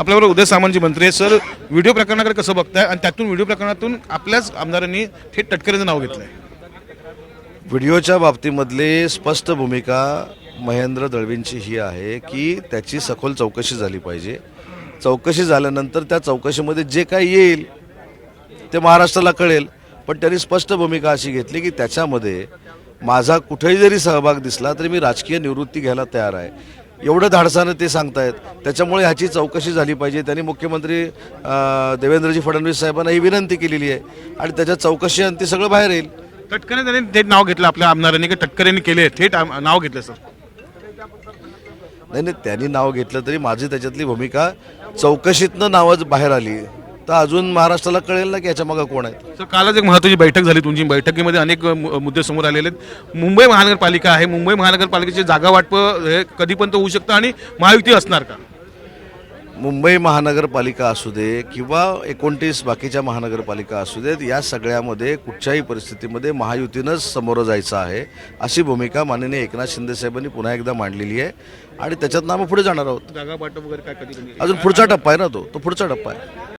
आपल्याबरोबर उदय सामंत जी मंत्री आहेत. सर, व्हिडिओ प्रकरणाकडे कसं बघताय आणि त्यातून व्हिडिओ प्रकरणातून आपल्याच आमदारांनी थेट तटकरेंचं नाव घेतलंय? व्हिडिओच्या बाबतीमधली स्पष्ट भूमिका महेंद्र दळवींची ही आहे की त्याची सखोल चौकशी झाली पाहिजे. चौकशी झाल्यानंतर त्या चौकशीमध्ये जे काही येईल ते महाराष्ट्राला कळेल. पण त्यांनी स्पष्ट भूमिका अशी घेतली की त्याच्यामध्ये माझा कुठेही जरी सहभाग दिसला तरी मी राजकीय निवृत्ती घ्यायला तयार आहे. एवढं धाडसानं ते सांगतायत. त्याच्यामुळे ह्याची चौकशी झाली पाहिजे. त्यांनी मुख्यमंत्री देवेंद्रजी फडणवीस साहेबांना ही विनंती केलेली आहे आणि त्याच्या चौकशी आणि ते सगळं बाहेर येईल. तटकरे त्यांनी थेट नाव घेतलं आपल्या आमदारांनी की तटकरेंनी केले थेट नाव घेतलं? सर, नाही, त्यांनी नाव घेतलं तरी माझी त्याच्यातली भूमिका चौकशीतनं नावच बाहेर आली तर अजून महाराष्ट्राला कळेल ना की याच्या मागं कोण आहे. सर, कालच एक महत्त्वाची बैठक झाली तुमची. बैठकीमध्ये अनेक मुद्दे समोर आलेले आहेत. मुंबई महानगरपालिका आहे. मुंबई महानगरपालिकेची जागा वाटप हे कधीपर्यंत होऊ शकतं आणि महायुती असणार का? मुंबई महानगरपालिका असू दे किंवा 29 बाकीच्या महानगरपालिका असू देत, या सगळ्यामध्ये कुठच्याही परिस्थितीमध्ये महायुतीनंच समोरं जायचं आहे अशी भूमिका माननीय एकनाथ शिंदे साहेबांनी पुन्हा एकदा मांडलेली आहे आणि त्याच्यातनं आम्ही पुढे जाणार आहोत. जागा वाटप वगैरे काय कधी अजून पुढचा टप्पा आहे ना, तो पुढचा टप्पा आहे.